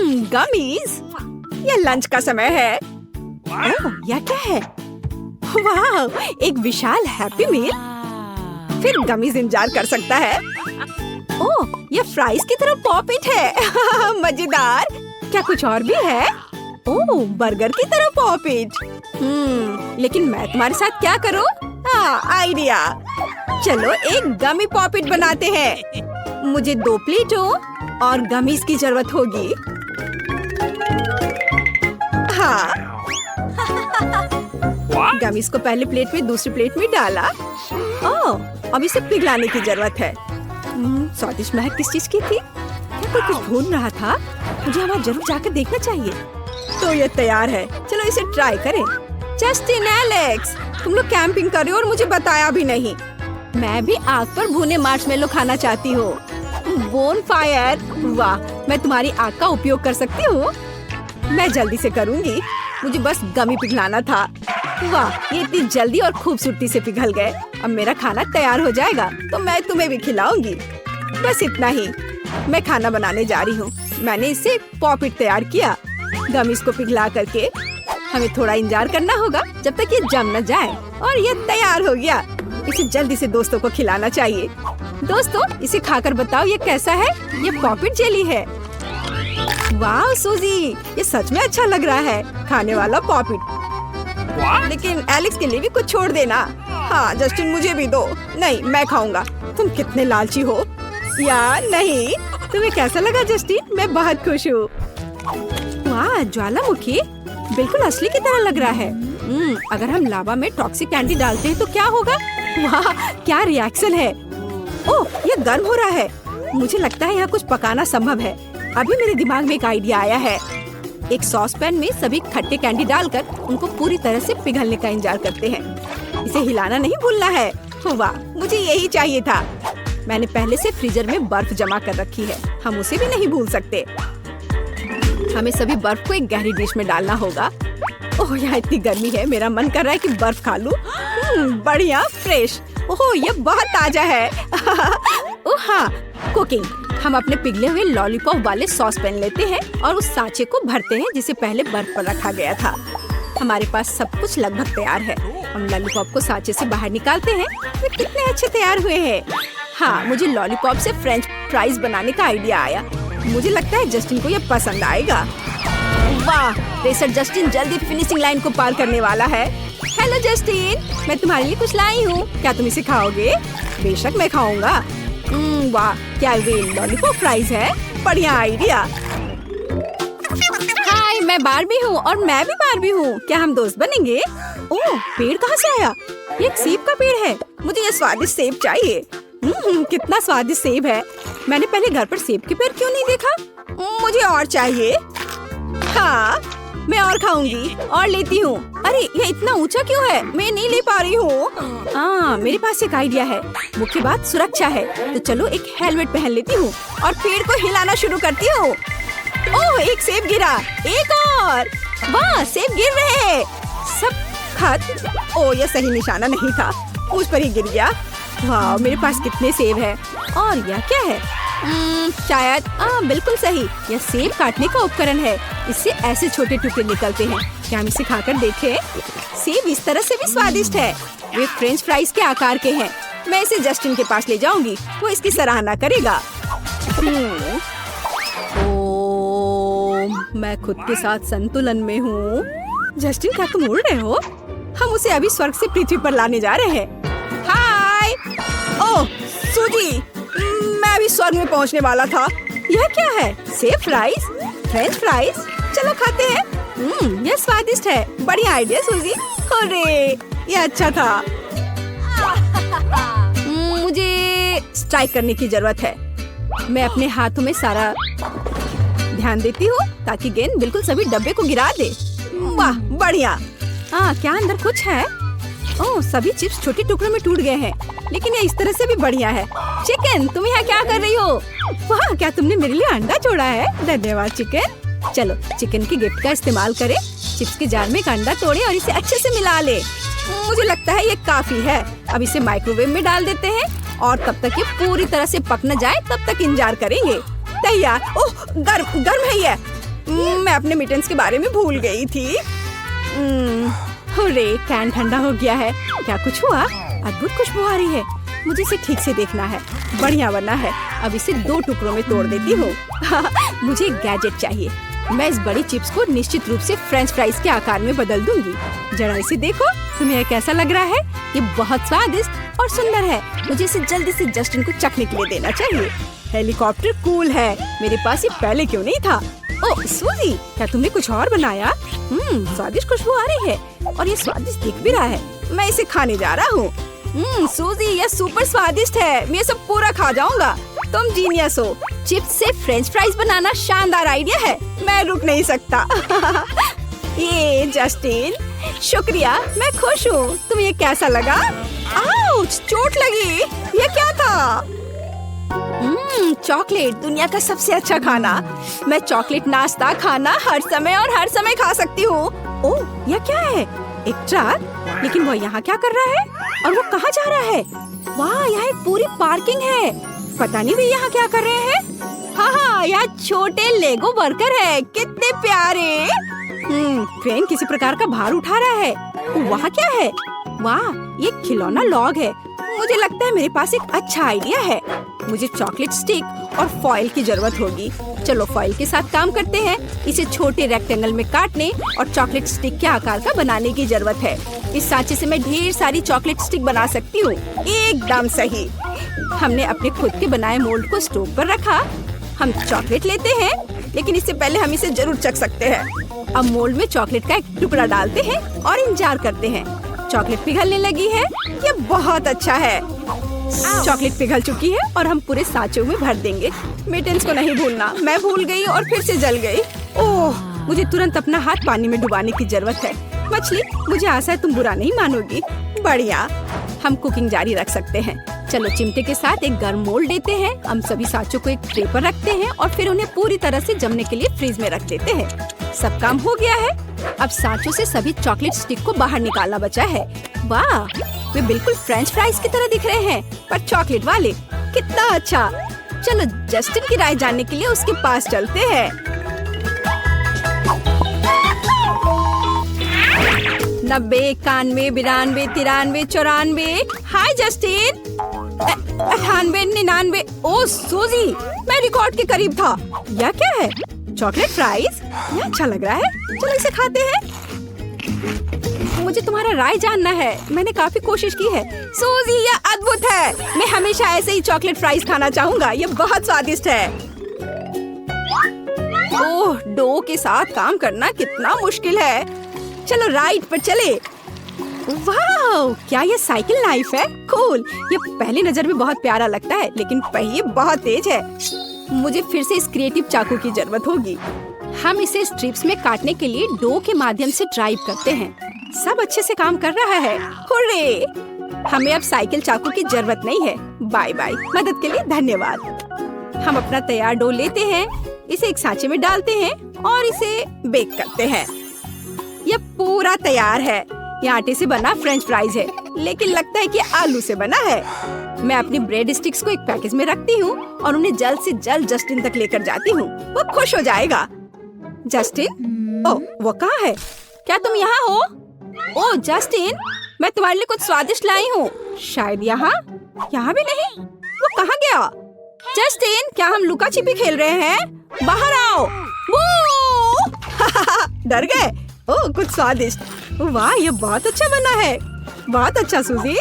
Gummies. ये lunch का समय है। ओह, यह क्या है? वाह, एक विशाल हैप्पी मील। फिर गमीज इंतजार कर सकता है। ओह, ये फ्राइज की तरह पॉपिट है। मजेदार। क्या कुछ और भी है? ओह, बर्गर की तरह पॉपिट। लेकिन मैं तुम्हारे साथ क्या करूं? आइडिया। चलो एक गमी पॉपिट बनाते हैं। मुझे 2 प्लेटों और गमीज की जरूरत होगी। हाँ, गमीज को पहले प्लेट में दूसरी प्लेट में डाला। ओह, अब इसे पिघलाने की जरूरत है। स्वादिष्ट महक किस चीज की थी? क्या कोई कुछ ढूंढ रहा था? मुझे वहाँ जरूर जाकर देखना चाहिए। तो ये तैयार है, चलो इसे ट्राई करें। जस्टिन, एलेक्स, तुम लोग कैंपिंग कर रहे हो और मुझे बताया भी नहीं। मैं भी आग पर भुने मार्शमेलो खाना चाहती हूँ। Bone fire. वाह, मैं तुम्हारी आग का उपयोग कर सकती हूँ। मैं जल्दी से करूँगी। मुझे बस गमी पिघलाना था। वाह, ये इतनी जल्दी और खूबसूरती से पिघल गए। अब मेरा खाना तैयार हो जाएगा तो मैं तुम्हें भी खिलाऊंगी। बस इतना ही। मैं खाना बनाने जा रही हूँ। मैंने इससे पॉपिट तैयार किया। गमीज को पिघला करके हमें थोड़ा इंतजार करना होगा जब तक ये जम न जाए। और ये तैयार हो गया। इसे जल्दी से दोस्तों को खिलाना चाहिए। दोस्तों, इसे खाकर बताओ ये कैसा है? ये पॉपिट जेली है। वाह सूजी, ये सच में अच्छा लग रहा है। खाने वाला पॉपिट। लेकिन एलेक्स के लिए भी कुछ छोड़ देना। हाँ जस्टिन, मुझे भी दो। नहीं, मैं खाऊंगा। तुम कितने लालची हो। या नहीं, तुम्हें कैसा लगा जस्टिन? मैं बहुत खुश हूँ। वाह, ज्वालामुखी बिल्कुल असली की तरह लग रहा है। अगर हम लावा में टॉक्सिक कैंडी डालते हैं तो क्या होगा? वाह, क्या रिएक्शन है। ओह, ये गर्म हो रहा है। मुझे लगता है यहाँ कुछ पकाना संभव है। अभी मेरे दिमाग में एक आइडिया आया है। एक सॉस पैन में सभी खट्टे कैंडी डालकर उनको पूरी तरह से पिघलने का इंतजार करते हैं। इसे हिलाना नहीं भूलना है। वाह, मुझे यही चाहिए था। मैंने पहले से फ्रीजर में बर्फ जमा कर रखी है। हम उसे भी नहीं भूल सकते। हमें सभी बर्फ को एक गहरी डिश में डालना होगा। ओह, यहाँ इतनी गर्मी है, मेरा मन कर रहा है कि बर्फ खा लूं। बढ़िया, फ्रेश। ओह, ये बहुत ताजा है। ओह हाँ, कुकिंग। हम अपने पिघले हुए लॉलीपॉप वाले सॉस पैन लेते हैं और उस सांचे को भरते हैं जिसे पहले बर्फ पर रखा गया था। हमारे पास सब कुछ लगभग तैयार है। हम लॉलीपॉप को सांचे से बाहर निकालते हैं। वे कितने अच्छे तैयार हुए हैं। हाँ, मुझे लॉलीपॉप से फ्रेंच फ्राइज बनाने का आइडिया आया। मुझे लगता है जस्टिन को ये पसंद आएगा। वाह, रेसर जस्टिन जल्दी फिनिशिंग लाइन को पार करने वाला है। हेलो जस्टिन, मैं तुम्हारे लिए कुछ लाई हूँ। क्या तुम इसे खाओगे? बेशक मैं खाऊंगा। वाह, क्या वे लॉलीपॉप फ्राइज है? बढ़िया आइडिया। हाय, मैं बारबी हूँ और मैं भी बारबी हूँ। क्या हम दोस्त बनेंगे? ओह, पेड़ कहाँ से आया? ये एक सेब का पेड़ है। मुझे ये स्वादिष्ट सेब चाहिए। कितना स्वादिष्ट सेब है। मैंने पहले घर पर सेब के पेड़ क्यों नहीं देखा? मुझे और चाहिए। हाँ, मैं और खाऊंगी और लेती हूँ। अरे, ये इतना ऊंचा क्यों है? मैं नहीं ले पा रही हूँ। हाँ, मेरे पास एक आइडिया है। मुख्य बात सुरक्षा है। तो चलो एक हेलमेट पहन लेती हूँ और पेड़ को हिलाना शुरू करती हूँ। ओह, एक सेब गिरा। एक और। वाह, सेब गिर रहे हैं। सब खत्म। ओह, यह सही निशाना नहीं था। मुझ पर ही गिर गया। वाह, मेरे पास कितने सेब है। और यह क्या है? शायद बिल्कुल सही। यह सेब काटने का उपकरण है। इससे ऐसे छोटे टुकड़े निकलते हैं। क्या हम इसे खाकर देखें? सेब इस तरह से भी स्वादिष्ट है। वे फ्रेंच फ्राइज के आकार के हैं। मैं इसे जस्टिन के पास ले जाऊंगी। वो इसकी सराहना करेगा। मैं खुद के साथ संतुलन में हूँ। जस्टिन, क्या तुम उड़ रहे हो? हम उसे अभी स्वर्ग से पृथ्वी पर लाने जा रहे हैं। हाय। ओह सूजी, मैं अभी स्वर्ग में पहुंचने वाला था। यह क्या है? सेब फ्राइज? French fries? चलो खाते हैं। यह स्वादिष्ट है। बढ़िया आइडिया सूजी। अरे, यह अच्छा था। मुझे स्ट्राइक करने की जरूरत है। मैं अपने हाथों में सारा ध्यान देती हूँ ताकि गेंद बिल्कुल सभी डब्बे को गिरा दे। वाह, बढ़िया। क्या अंदर कुछ है? ओह, सभी चिप्स छोटे टुकड़ों में टूट गए हैं। लेकिन ये इस तरह से भी बढ़िया है। चिकन, तुम यहाँ क्या कर रही हो? वाह, क्या तुमने मेरे लिए अंडा छोड़ा है? धन्यवाद चिकन। चलो चिकन के गिफ्ट का इस्तेमाल करें। चिप्स के जार में एक अंडा तोड़े और इसे अच्छे से मिला ले। मुझे लगता है ये काफी है। अब इसे माइक्रोवेव में डाल देते हैं और तब तक ये पूरी तरह से पक न जाए तब तक इंतजार करेंगे। तैयार। ओह, गर्म है ये। मैं अपने मिटन्स के बारे में भूल गई थी। अरे कैन ठंडा हो गया है। क्या कुछ हुआ? अद्भुत खुशबू आ रही है। मुझे इसे ठीक से देखना है, बढ़िया बनना है। अब इसे 2 टुकड़ों में तोड़ देती हूँ। मुझे एक गैजेट चाहिए। मैं इस बड़ी चिप्स को निश्चित रूप से फ्रेंच फ्राइज के आकार में बदल दूंगी। जरा इसे देखो, तुम्हें यह कैसा लग रहा है? ये बहुत स्वादिष्ट और सुंदर है। मुझे इसे जल्दी से जस्टिन को चखने के लिए देना चाहिए। हेलीकॉप्टर कूल है, मेरे पास ये पहले क्यों नहीं था? ओह सूजी, क्या तुमने कुछ और बनाया? स्वादिष्ट खुशबू आ रही है और ये स्वादिष्ट दिख भी रहा है। मैं इसे खाने जा रहा हूँ। सूजी, यह सुपर स्वादिष्ट है। मैं सब पूरा खा जाऊंगा। तुम जीनियस हो। चिप्स से फ्रेंच फ्राइज बनाना शानदार आइडिया है। मैं रुक नहीं सकता। ये जस्टिन, शुक्रिया, मैं खुश हूँ। तुम्हें ये कैसा लगा? आउच, चोट लगी। ये क्या था? चॉकलेट, दुनिया का सबसे अच्छा खाना। मैं चॉकलेट नाश्ता खाना हर समय और हर समय खा सकती हूँ। ओह, यह क्या है? एक ट्रक? लेकिन वो यहाँ क्या कर रहा है? और वो कहाँ जा रहा है? वाह, यहाँ एक पूरी पार्किंग है। पता नहीं वे यहाँ क्या कर रहे हैं। हाँ, यहाँ छोटे लेगो वर्कर है। कितने प्यारे। क्रेन किसी प्रकार का भार उठा रहा है। वहाँ क्या है? वाह, ये खिलौना लॉग है। मुझे लगता है मेरे पास एक अच्छा आइडिया है। मुझे चॉकलेट स्टिक और फॉइल की जरूरत होगी। चलो फॉइल के साथ काम करते हैं। इसे छोटे रेक्टेंगल में काटने और चॉकलेट स्टिक के आकार का बनाने की जरूरत है। इस सांचे से मैं ढेर सारी चॉकलेट स्टिक बना सकती हूँ। एकदम सही। हमने अपने खुद के बनाए मोल्ड को स्टोव पर रखा। हम चॉकलेट लेते हैं, लेकिन इससे पहले हम इसे जरूर चख सकते हैं। अब मोल्ड में चॉकलेट का एक टुकड़ा डालते हैं और इंतजार करते हैं। चॉकलेट पिघलने लगी है। ये बहुत अच्छा है। चॉकलेट पिघल चुकी है और हम पूरे सांचों में भर देंगे। मिटन्स को नहीं भूलना। मैं भूल गई और फिर से जल गई। ओह, मुझे तुरंत अपना हाथ पानी में डुबाने की जरूरत है। मछली, मुझे आशा है तुम बुरा नहीं मानोगी। बढ़िया, हम कुकिंग जारी रख सकते हैं। चलो चिमटे के साथ एक गर्म मोल्ड लेते हैं। हम सभी सांचों को एक ट्रे पर रखते हैं और फिर उन्हें पूरी तरह से जमने के लिए फ्रीज में रख देते हैं। सब काम हो गया है। अब सांचों से सभी चॉकलेट स्टिक को बाहर निकालना बचा है। वाह, वे बिल्कुल फ्रेंच फ्राइज की तरह दिख रहे हैं, पर चॉकलेट वाले। कितना अच्छा। चलो जस्टिन की राय जानने के लिए उसके पास चलते हैं। 90, 91, 92, 93, 94। हाय जस्टिन। 98, 99। ओह सूजी, मैं रिकॉर्ड के करीब था। यह क्या है? Chocolate fries? ये अच्छा लग रहा है। चलो इसे खाते हैं। मुझे तुम्हारा राय जानना है। मैंने काफी कोशिश की है। सूजी, यह अद्भुत है। मैं हमेशा ऐसे ही चॉकलेट फ्राइज खाना चाहूंगा। यह बहुत स्वादिष्ट है। ओह, डो के साथ काम करना कितना मुश्किल है। चलो राइड पर चले। वाह, क्या ये साइकिल नाइफ है? कूल। ये पहली नजर में बहुत प्यारा लगता है, लेकिन पहिए बहुत तेज है। मुझे फिर से इस क्रिएटिव चाकू की जरूरत होगी। हम इसे स्ट्रिप्स में काटने के लिए डो के माध्यम से ड्राइव करते हैं। सब अच्छे से काम कर रहा है। हुर्रे! हमें अब साइकिल चाकू की जरूरत नहीं है। Bye bye. मदद के लिए धन्यवाद। हम अपना तैयार डो लेते हैं, इसे एक सांचे में डालते हैं और इसे बेक करते हैं। यह पूरा तैयार है। यह आटे से बना फ्रेंच फ्राइज है, लेकिन लगता है कि आलू से बना है। मैं अपनी ब्रेड स्टिक्स को एक पैकेज में रखती हूँ और उन्हें जल्द से जल्द जस्टिन तक लेकर जाती हूँ। वो खुश हो जाएगा। जस्टिन, ओह, वो कहाँ है? क्या तुम यहाँ हो? ओह जस्टिन, मैं तुम्हारे लिए कुछ स्वादिष्ट लाई हूँ। शायद यहाँ भी नहीं। वो कहाँ गया? जस्टिन, क्या हम लुका छिपी खेल रहे हैं? बाहर आओ। डर गए? ओह, कुछ स्वादिष्ट। वाह, ये बहुत अच्छा बना है। बहुत अच्छा सूजी।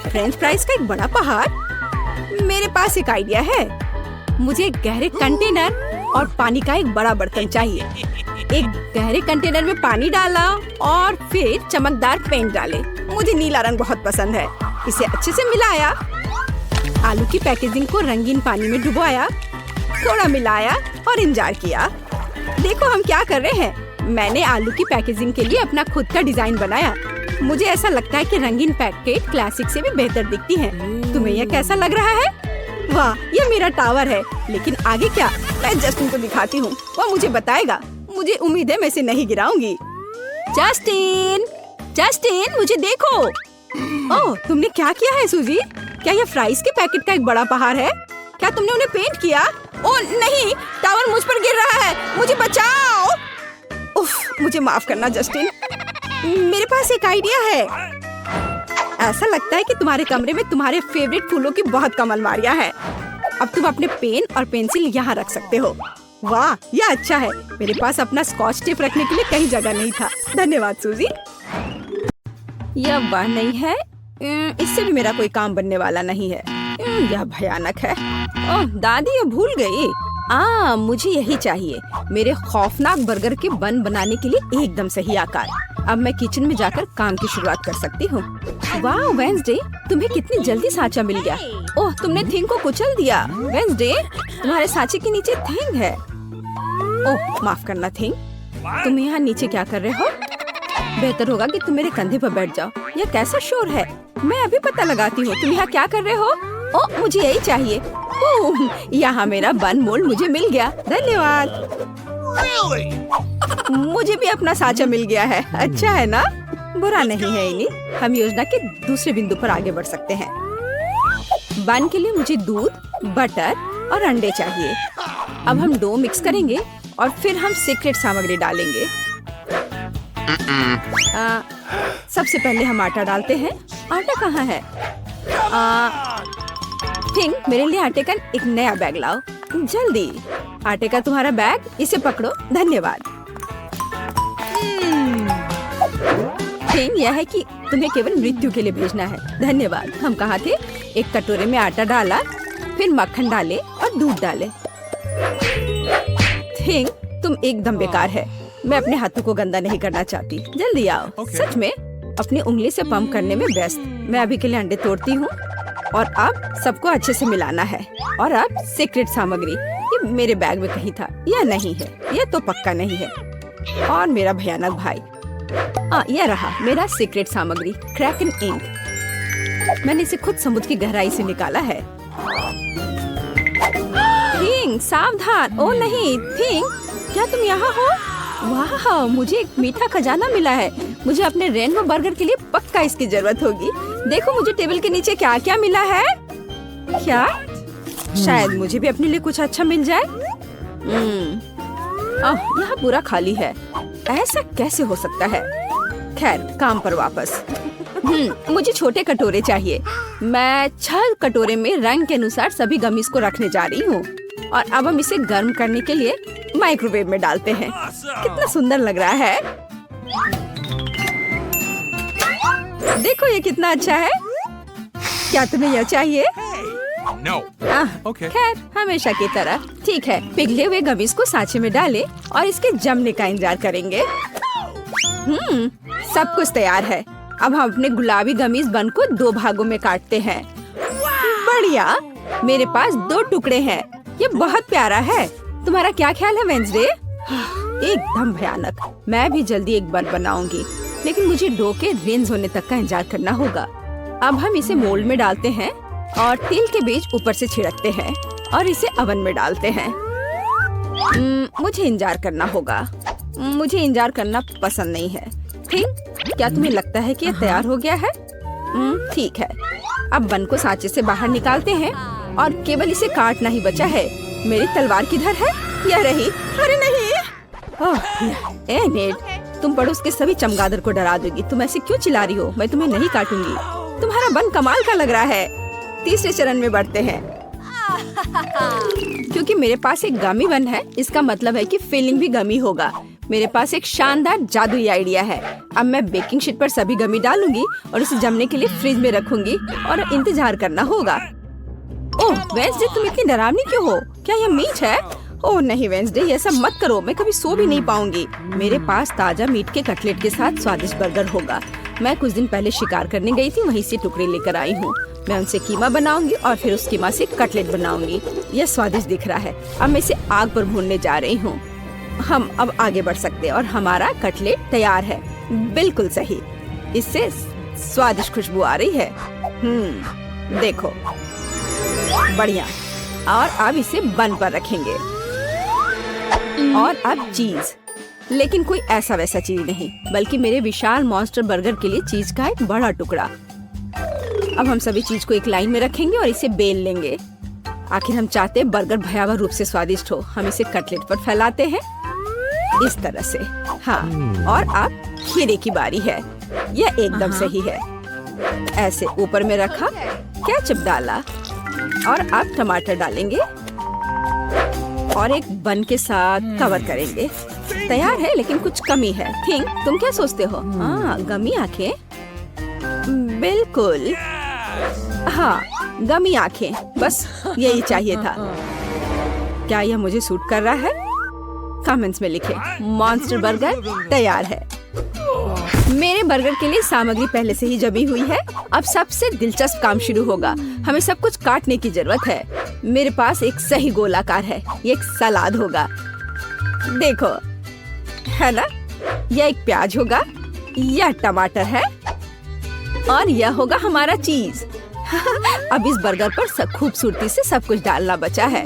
फ्रेंच फ्राइज का एक बड़ा पहाड़। मेरे पास एक आइडिया है। मुझे एक गहरे कंटेनर और पानी का एक बड़ा बर्तन चाहिए। एक गहरे कंटेनर में पानी डाला और फिर चमकदार पेंट डाले। मुझे नीला रंग बहुत पसंद है। इसे अच्छे से मिलाया। आलू की पैकेजिंग को रंगीन पानी में डुबोया, थोड़ा मिलाया और इंतजार किया। देखो हम क्या कर रहे हैं। मैंने आलू की पैकेजिंग के लिए अपना खुद का डिजाइन बनाया। मुझे ऐसा लगता है कि रंगीन पैकेट क्लासिक से भी बेहतर दिखती है। तुम्हें यह कैसा लग रहा है? वाह, यह मेरा टावर है। लेकिन आगे क्या? मैं जस्टिन को दिखाती हूँ, वह मुझे बताएगा। मुझे उम्मीद है मैं इसे नहीं गिराऊंगी। जस्टिन, जस्टिन, मुझे देखो। ओह, तुमने क्या किया है सूजी? क्या यह फ्राइज के पैकेट का एक बड़ा पहाड़ है? क्या तुमने उन्हें पेंट किया? ओ नहीं, टावर मुझ पर गिर रहा है, मुझे बचाओ। उफ, मुझे माफ करना जस्टिन। मेरे पास एक आइडिया है। ऐसा लगता है कि तुम्हारे कमरे में तुम्हारे फेवरेट फूलों की बहुत कम अलमारियां हैं। अब तुम अपने पेन और पेंसिल यहाँ रख सकते हो। वाह, यह अच्छा है। मेरे पास अपना स्कॉच टेप रखने के लिए कहीं जगह नहीं था। धन्यवाद सूजी। यह वह नहीं है, इससे भी मेरा कोई काम बनने वाला नहीं है। यह भयानक है। ओह दादी, ये भूल गई। मुझे यही चाहिए। मेरे खौफनाक बर्गर के बन बनाने के लिए एकदम सही आकार। अब मैं किचन में जाकर काम की शुरुआत कर सकती हूँ। वाह वेंसडे, तुम्हें कितनी जल्दी सांचा मिल गया। ओह, तुमने थिंग को कुचल दिया। वेंसडे, तुम्हारे सांचे के नीचे थिंग है। ओह माफ करना थिंग, तुम यहाँ नीचे क्या कर रहे हो? बेहतर होगा कि तुम मेरे कंधे पर बैठ जाओ। यह कैसा शोर है? मैं अभी पता लगाती हूँ। तुम यहाँ क्या कर रहे हो? ओह, मुझे यही चाहिए। ओह, यहाँ मेरा बन मोल्ड मुझे मिल गया। धन्यवाद। मुझे भी अपना सांचा मिल गया है। अच्छा है ना? बुरा नहीं है इनी। हम योजना के दूसरे बिंदु पर आगे बढ़ सकते हैं। बन के लिए मुझे दूध, बटर और अंडे चाहिए। अब हम डो मिक्स करेंगे और फिर हम सीक्रेट सामग्री डालेंगे। सबसे पहले हम आटा डालते हैं। आटा कहाँ है? थिंग, मेरे लिए आटे का एक नया बैग लाओ जल्दी। आटे का तुम्हारा बैग, इसे पकड़ो। धन्यवाद। थिंग, यह है कि तुम्हें केवल मृत्यु के लिए भेजना है। धन्यवाद। हम कहाँ थे? एक कटोरे में आटा डाला, फिर मक्खन डाले और दूध डाले। थिंग, तुम एकदम बेकार है। मैं अपने हाथों को गंदा नहीं करना चाहती। जल्दी आओ। सच में अपनी उंगली से पंप करने में व्यस्त। मैं अभी के लिए अंडे तोड़ती हूँ और अब सबको अच्छे से मिलाना है। और अब सीक्रेट सामग्री, ये मेरे बैग में कहीं था। यह नहीं है, यह तो पक्का नहीं है। और मेरा भयानक भाई, यह रहा मेरा सीक्रेट सामग्री, क्रैकन इंक। मैंने इसे खुद समुद्र की गहराई से निकाला है। थिंग, सावधान। ओ नहीं थिंग, क्या तुम यहाँ हो? वाह, मुझे एक मीठा खजाना मिला है। मुझे अपने रेनबो बर्गर के लिए पक्का इसकी जरूरत होगी। देखो मुझे टेबल के नीचे क्या क्या मिला है। क्या? शायद मुझे भी अपने लिए कुछ अच्छा मिल जाए। यहाँ पूरा खाली है। ऐसा कैसे हो सकता है? खैर, काम पर वापस। मुझे छोटे कटोरे चाहिए। मैं 6 कटोरे में रंग के अनुसार सभी गमीज को रखने जा रही हूँ। और अब हम इसे गर्म करने के लिए माइक्रोवेव में डालते हैं। कितना सुंदर लग रहा है। देखो ये कितना अच्छा है। क्या तुम्हें यह चाहिए? No. Okay. खैर, हमेशा की तरह। ठीक है, पिघले हुए गमीज को सांचे में डालें और इसके जमने का इंतजार करेंगे। सब कुछ तैयार है। अब हम अपने गुलाबी गमीज बन को 2 भागों में काटते हैं। बढ़िया, मेरे पास 2 टुकड़े हैं। ये बहुत प्यारा है। तुम्हारा क्या ख्याल है वेंसडे? एकदम भयानक। मैं भी जल्दी एक बन बनाऊंगी, लेकिन मुझे डो के रेंज होने तक का इंतजार करना होगा। अब हम इसे मोल्ड में डालते हैं और तिल के बीज ऊपर से छिड़कते हैं और इसे ओवन में डालते हैं। मुझे इंतजार करना होगा। मुझे इंतजार करना पसंद नहीं है। थिंग, क्या तुम्हें लगता है कि यह तैयार हो गया है? ठीक है। अब बन को सांचे से बाहर निकालते हैं और केवल इसे काटना ही बचा है। मेरी तलवार किधर है? यह रही। अरे नहीं। ए नेट, तुम पड़ोस के सभी चमगादड़ को डरा दोगी। तुम ऐसे क्यों चिल्ला रही हो? मैं तुम्हें नहीं काटूंगी। तुम्हारा बन कमाल का लग रहा है। तीसरे चरण में बढ़ते हैं। क्योंकि मेरे पास एक गमी बन है, इसका मतलब है कि फिलिंग भी गमी होगा। मेरे पास एक शानदार जादुई आइडिया है। अब मैं बेकिंग शीट पर सभी गमी डालूंगी और इसे जमने के लिए फ्रिज में रखूंगी और इंतजार करना होगा। ओह वेंसडे, तुम इतनी डरावनी क्यों हो? क्या यह मीट है? ओह नहीं वेंसडे, ये सब मत करो। मैं कभी सो भी नहीं पाऊंगी। मेरे पास ताजा मीट के कटलेट के साथ स्वादिष्ट बर्गर होगा। मैं कुछ दिन पहले शिकार करने गई थी, वहीं से टुकड़े लेकर आई हूँ। मैं उनसे कीमा बनाऊंगी और फिर उस कीमा से कटलेट बनाऊंगी। यह स्वादिष्ट दिख रहा है। अब मैं इसे आग पर भूनने जा रही हूँ। हम अब आगे बढ़ सकते हैं और हमारा कटलेट तैयार है। बिल्कुल सही, इससे स्वादिष्ट खुशबू आ रही है। देखो, बढ़िया। और अब इसे बन पर रखेंगे। और अब चीज, लेकिन कोई ऐसा वैसा चीज नहीं, बल्कि मेरे विशाल मॉन्स्टर बर्गर के लिए चीज का एक बड़ा टुकड़ा। अब हम सभी चीज को एक लाइन में रखेंगे और इसे बेल लेंगे। आखिर हम चाहते हैं बर्गर भयावह रूप से स्वादिष्ट हो। हम इसे कटलेट पर फैलाते हैं इस तरह से। हाँ, और अब खीरे की बारी है। यह एकदम सही है। ऐसे ऊपर में रखा, केचप डाला और अब टमाटर डालेंगे और एक बन के साथ कवर करेंगे। तैयार है, लेकिन कुछ कमी है। थिंक, तुम क्या सोचते हो? हाँ, गमी आंखें। बिल्कुल, हाँ, गमी आंखें, बस यही चाहिए था। क्या यह मुझे सूट कर रहा है? कमेंट्स में लिखें। मॉन्स्टर बर्गर तैयार है। मेरे बर्गर के लिए सामग्री पहले से ही जमी हुई है। अब सबसे दिलचस्प काम शुरू होगा। हमें सब कुछ काटने की जरूरत है। मेरे पास एक सही गोलाकार है। ये एक सलाद होगा, देखो, है ना? यह एक प्याज होगा, यह टमाटर है और यह होगा हमारा चीज। अब इस बर्गर पर खूबसूरती से सब कुछ डालना बचा है।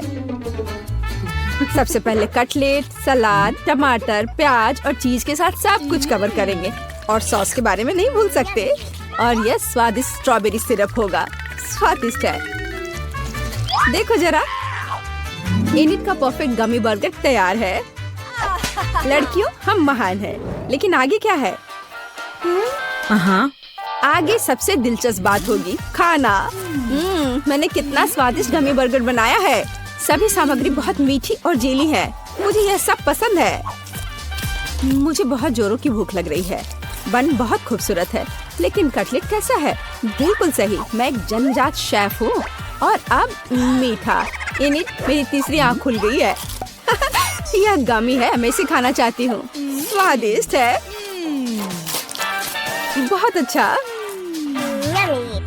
सबसे पहले कटलेट, सलाद, टमाटर, प्याज और चीज के साथ सब कुछ कवर करेंगे। और सॉस के बारे में नहीं भूल सकते। और यह स्वादिष्ट स्ट्रॉबेरी सिरप होगा। स्वादिष्ट है, देखो जरा। इनिट का परफेक्ट गमी बर्गर तैयार है। लड़कियों, हम महान हैं, लेकिन आगे क्या है? आगे सबसे दिलचस्प बात होगी खाना। मैंने कितना स्वादिष्ट गमी बर्गर बनाया है। सभी सामग्री बहुत मीठी और जेली है। मुझे यह सब पसंद है। मुझे बहुत जोरों की भूख लग रही है। बन बहुत खूबसूरत है, लेकिन कटलेट कैसा है? बिल्कुल सही, मैं एक जन्मजात शेफ हूँ। और अब मीठा। इनिट, मेरी तीसरी आँख खुल गई है। यह गमी है, मैं इसे खाना चाहती हूँ। स्वादिष्ट है, बहुत अच्छा।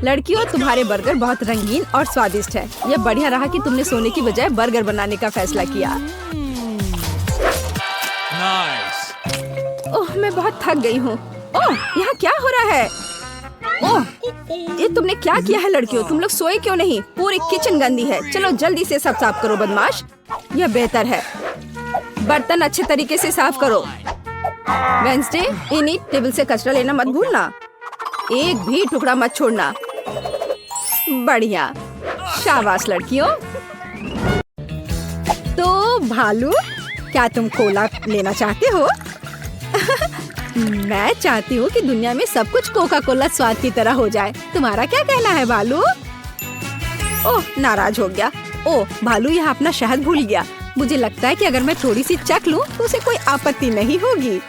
लड़कियों, तुम्हारे बर्गर बहुत रंगीन और स्वादिष्ट है। यह बढ़िया रहा कि तुमने सोने की बजाय बर्गर बनाने का फैसला किया। Nice. ओह, मैं बहुत थक गई हूँ। ओह, यहाँ क्या हो रहा है? ओह, ये तुमने क्या किया है? लड़कियों, तुम लोग सोए क्यों नहीं? पूरी किचन गंदी है। चलो जल्दी से सब साफ करो, बदमाश। यह बेहतर है। बर्तन अच्छे तरीके से साफ करो। वेंसडे, इनिट, टेबल से कचरा लेना मत भूलना। एक भी टुकड़ा मत छोड़ना। बढ़िया, शाबाश लड़कियों। तो भालू, क्या तुम कोला लेना चाहते हो? मैं चाहती हूँ कि दुनिया में सब कुछ कोका कोला स्वाद की तरह हो जाए। तुम्हारा क्या कहना है भालू? ओह, नाराज हो गया। ओह, भालू यहाँ अपना शहद भूल गया। मुझे लगता है कि अगर मैं थोड़ी सी चख लूँ तो उसे कोई आपत्ति नहीं होगी।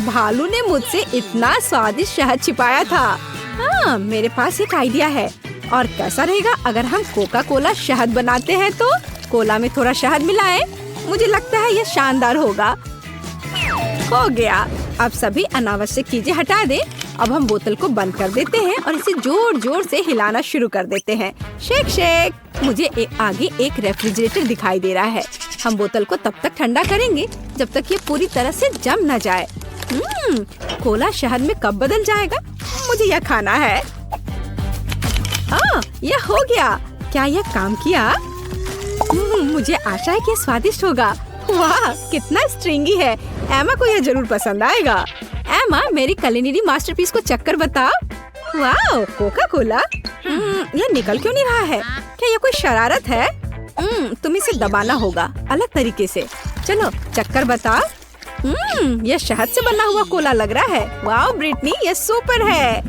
भालू ने मुझसे इतना स्वादिष्ट शहद छिपाया था। हाँ, मेरे पास एक आइडिया है। और कैसा रहेगा अगर हम कोका कोला शहद बनाते हैं तो कोला में थोड़ा शहद मिलाएं? मुझे लगता है यह शानदार होगा। हो गया। अब सभी अनावश्यक चीजें हटा दें। अब हम बोतल को बंद कर देते हैं और इसे जोर जोर से हिलाना शुरू कर देते हैं। Shake shake. मुझे आगे एक रेफ्रिजरेटर दिखाई दे रहा है। हम बोतल को तब तक ठंडा करेंगे जब तक ये पूरी तरह से जम न जाए। कोला शहद में कब बदल जाएगा? मुझे यह खाना है। यह हो गया। क्या यह काम किया? मुझे आशा है कि यह स्वादिष्ट होगा। वाह, कितना स्ट्रिंगी है। एमा को यह जरूर पसंद आएगा। एमा, मेरी कुलिनरी मास्टरपीस को चक्कर बताओ। वाह, कोका कोला। यह निकल क्यों नहीं रहा है? क्या यह कोई शरारत है? तुम इसे दबाना होगा अलग तरीके से। चलो चक्कर बताओ। यह शहद से बना हुआ कोला लग रहा है। वाह ब्रिटनी, यह सुपर है।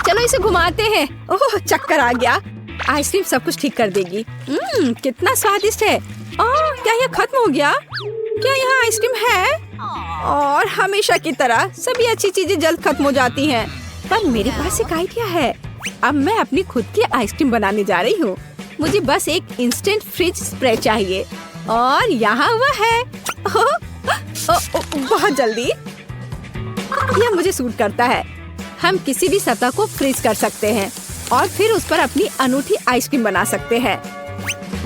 चलो इसे घुमाते हैं। ओह, चक्कर आ गया। आइसक्रीम सब कुछ ठीक कर देगी। कितना स्वादिष्ट है। क्या यह खत्म हो गया? क्या यहाँ आइसक्रीम है? और हमेशा की तरह सभी अच्छी चीजें जल्द खत्म हो जाती हैं। पर मेरे पास एक आइडिया है। अब मैं अपनी खुद की आइसक्रीम बनाने जा रही हूँ। मुझे बस एक इंस्टेंट फ्रिज स्प्रे चाहिए और यहाँ वह है। बहुत जल्दी। यह मुझे सूट करता है। हम किसी भी सतह को फ्रीज कर सकते हैं और फिर उस पर अपनी अनूठी आइसक्रीम बना सकते हैं।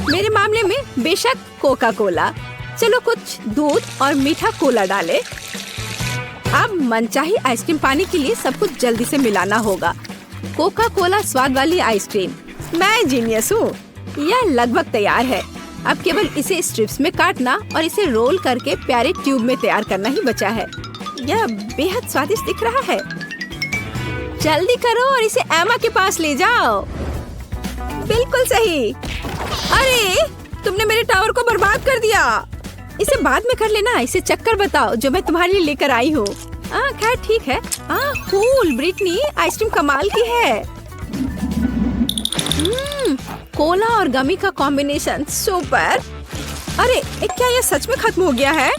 मेरे मामले में बेशक कोका कोला। चलो कुछ दूध और मीठा कोला डालें। अब मनचाही आइसक्रीम पाने के लिए सब कुछ जल्दी से मिलाना होगा। कोका कोला स्वाद वाली आइसक्रीम। मैं जीनियस हूँ। यह लगभग तैयार है। अब केवल इसे स्ट्रिप्स में काटना और इसे रोल करके प्यारे ट्यूब में तैयार करना ही बचा है। यह बेहद स्वादिष्ट दिख रहा है। जल्दी करो और इसे एमा के पास ले जाओ। बिल्कुल बिल्कुल सही। अरे तुमने मेरे टावर को बर्बाद कर दिया। इसे बाद में कर लेना। इसे चक्कर बताओ जो मैं तुम्हारे लिए लेकर आई हूँ। खैर ठीक है। कूल ब्रिटनी, आइसक्रीम कमाल की है। कोला और गमी का कॉम्बिनेशन सुपर। अरे क्या ये सच में खत्म हो गया है?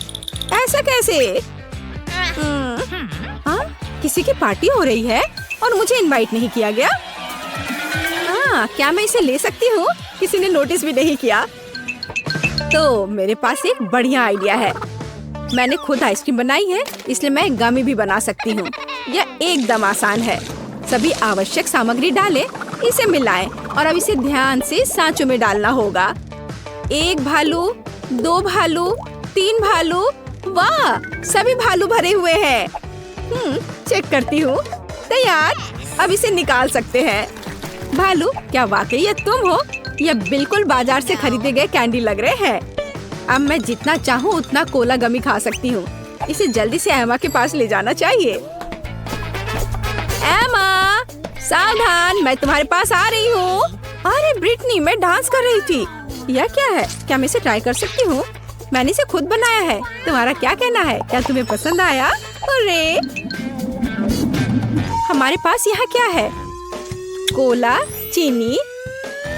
ऐसा कैसे? किसी की पार्टी हो रही है और मुझे इनवाइट नहीं किया गया। क्या मैं इसे ले सकती हूँ? किसी ने नोटिस भी नहीं किया। तो मेरे पास एक बढ़िया आइडिया है। मैंने खुद आइसक्रीम बनाई है, इसलिए मैं गमी भी बना सकती हूँ। यह एकदम आसान है। सभी आवश्यक सामग्री डालें, इसे मिलाएं और अब इसे ध्यान से सांचों में डालना होगा। 1 भालू, 2 भालू, 3 भालू। वाह, सभी भालू भरे हुए हैं। चेक करती हूँ। तैयार। अब इसे निकाल सकते हैं। भालू, क्या वाकई ये तुम हो? ये बिल्कुल बाजार से खरीदे गए कैंडी लग रहे हैं। अब मैं जितना चाहूँ उतना कोला गमी खा सकती हूँ। इसे जल्दी से एमा के पास ले जाना चाहिए। एमा, सावधान, मैं तुम्हारे पास आ रही हूँ। अरे ब्रिटनी, मैं डांस कर रही थी। यह क्या है? क्या मैं इसे ट्राई कर सकती हूँ? मैंने इसे खुद बनाया है। तुम्हारा क्या कहना है? क्या तुम्हें पसंद आया? अरे हमारे पास यहाँ क्या है? कोला, चीनी,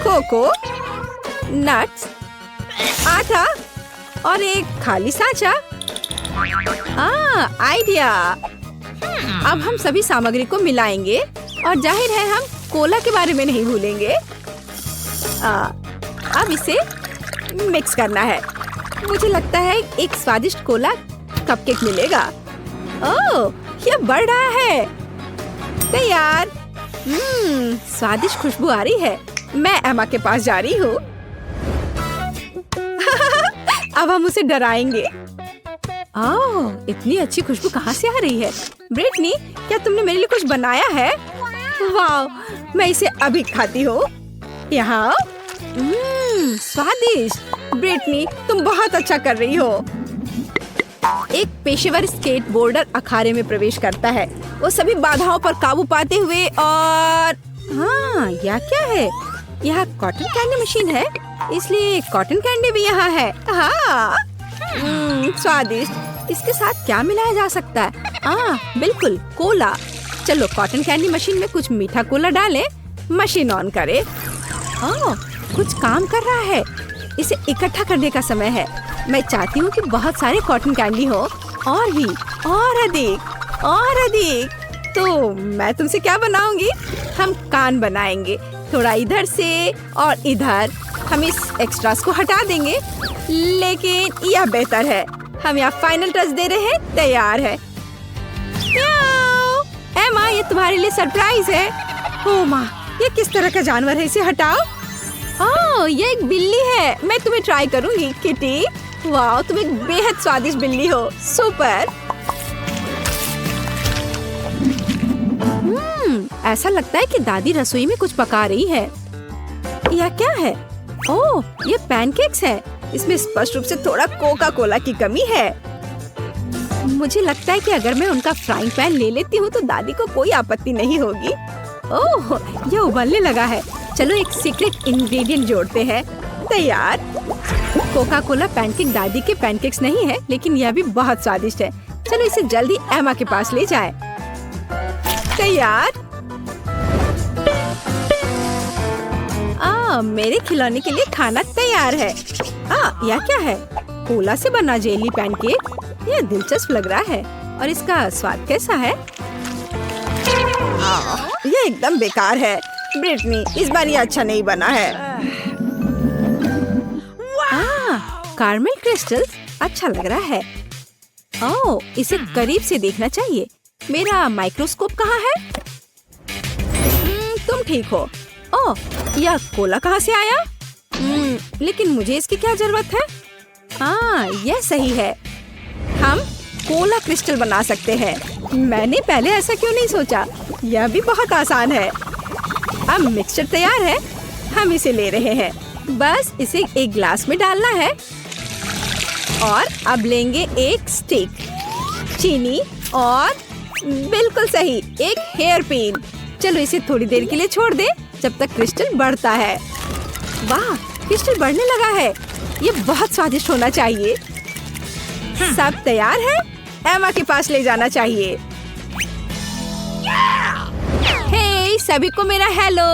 कोको, नट्स, आटा और एक खाली सांचा। आइडिया। अब हम सभी सामग्री को मिलाएंगे और जाहिर है हम कोला के बारे में नहीं भूलेंगे। अब इसे मिक्स करना है। मुझे लगता है एक स्वादिष्ट कोला कपकेक मिलेगा। ओह, यह बढ़ रहा है। तैयार। स्वादिष्ट खुशबू आ रही है। मैं एमा के पास जा रही हूँ। अब हम उसे डराएंगे। इतनी अच्छी खुशबू कहाँ से आ रही है? ब्रिटनी, क्या तुमने मेरे लिए कुछ बनाया है? वाह, मैं इसे अभी खाती हूँ। यहाँ स्वादिष्ट। ब्रिटनी, तुम बहुत अच्छा कर रही हो। एक पेशेवर स्केटबोर्डर अखाड़े में प्रवेश करता है। वो सभी बाधाओं पर काबू पाते हुए और यह क्या है? यह कॉटन कैंडी मशीन है, इसलिए कॉटन कैंडी भी यहाँ है। स्वादिष्ट। इसके साथ क्या मिलाया जा सकता है? बिल्कुल, कोला। चलो कॉटन कैंडी मशीन में कुछ मीठा कोला डालें। मशीन ऑन करें। कुछ काम कर रहा है। इसे इकट्ठा करने का समय है। मैं चाहती हूँ कि बहुत सारे कॉटन कैंडी हो, और भी, और अधिक, और अधिक। तो मैं तुमसे क्या बनाऊंगी? हम कान बनाएंगे, थोड़ा इधर से और इधर। हम इस एक्स्ट्रास को हटा देंगे, लेकिन यह बेहतर है। हम यहाँ फाइनल टच दे रहे हैं। तैयार है। एमा, ये तुम्हारे लिए सरप्राइज है। ओह माँ, ये किस तरह का जानवर है? इसे हटाओ। ये एक बिल्ली है। मैं तुम्हें ट्राई करूंगी किटी। वाह, तुम एक बेहद स्वादिष्ट बिल्ली हो। सुपर। ऐसा लगता है कि दादी रसोई में कुछ पका रही है। यह क्या है? ओह, ये पैनकेक्स है। इसमें स्पष्ट रूप से थोड़ा कोका कोला की कमी है। मुझे लगता है कि अगर मैं उनका फ्राइंग पैन ले लेती हूँ तो दादी को कोई आपत्ति नहीं होगी। ओह, यह उबलने लगा है। चलो एक सीक्रेट इंग्रेडिएंट जोड़ते हैं। तैयार। कोका कोला पैनकेक दादी के पैनकेक्स नहीं है, लेकिन यह भी बहुत स्वादिष्ट है। चलो इसे जल्दी एमा के पास ले जाएं। तैयार। मेरे खिलौने के लिए खाना तैयार है। यह क्या है? कोला से बना जेली पैनकेक। यह दिलचस्प लग रहा है। और इसका स्वाद कैसा है? यह एकदम बेकार है। ब्रिटनी, इस बार ये अच्छा नहीं बना है। कार्मेल क्रिस्टल अच्छा लग रहा है। इसे करीब से देखना चाहिए। मेरा माइक्रोस्कोप कहाँ है? तुम ठीक हो। यह कोला कहाँ से आया? लेकिन मुझे इसकी क्या जरूरत है? यह सही है। हम कोला क्रिस्टल बना सकते हैं। मैंने पहले ऐसा क्यों नहीं सोचा? यह भी बहुत आसान है। अब मिक्सचर तैयार है। हम इसे ले रहे हैं। बस इसे एक ग्लास में डालना है। और अब लेंगे एक स्टिक, चीनी और बिल्कुल सही, एक हेयर पिन। चलो इसे थोड़ी देर के लिए छोड़ दे जब तक क्रिस्टल बढ़ता है। वाह, क्रिस्टल बढ़ने लगा है। ये बहुत स्वादिष्ट होना चाहिए। सब तैयार है? एमा के पास ले जाना चाहिए। हे सभी को मेरा हेलो।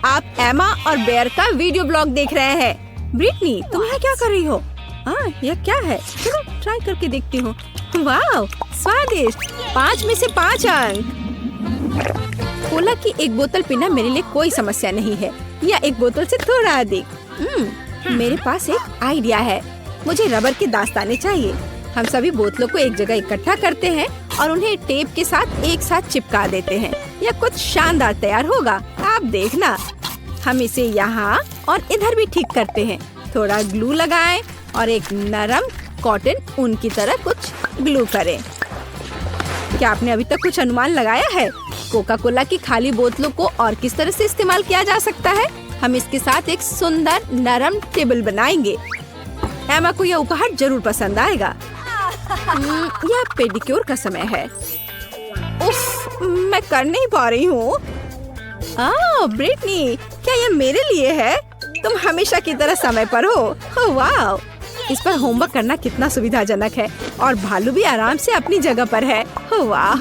आप एमा और बेयर का वीडियो ब्लॉग देख रहे हैं। ब्रिटनी, तुम यहाँ क्या कर रही हो? यह क्या है? चलो ट्राई करके देखती हूँ। वाह, स्वादिष्ट। 5 में से 5 अंक। कोला की एक बोतल पीना मेरे लिए कोई समस्या नहीं है, या एक बोतल से थोड़ा अधिक। मेरे पास एक आइडिया है। मुझे रबर के दास्ताने चाहिए। हम सभी बोतलों को एक जगह इकट्ठा करते हैं और उन्हें टेप के साथ एक साथ चिपका देते हैं। यह कुछ शानदार तैयार होगा, आप देखना। हम इसे यहाँ और इधर भी ठीक करते हैं। थोड़ा ग्लू लगाएं और एक नरम कॉटन ऊन की तरह कुछ ग्लू करें। क्या आपने अभी तक कुछ अनुमान लगाया है? कोका कोला की खाली बोतलों को और किस तरह से इस्तेमाल किया जा सकता है? हम इसके साथ एक सुंदर नरम टेबल बनाएंगे। एमा को यह उपहार जरूर पसंद आएगा। यह पेडिक्योर का समय है। उफ, मैं कर नहीं पा रही हूँ। ब्रिटनी, क्या यह मेरे लिए है? तुम हमेशा की तरह समय पर हो। वाह, इस पर होमवर्क करना कितना सुविधाजनक है और भालू भी आराम से अपनी जगह पर है। वाह।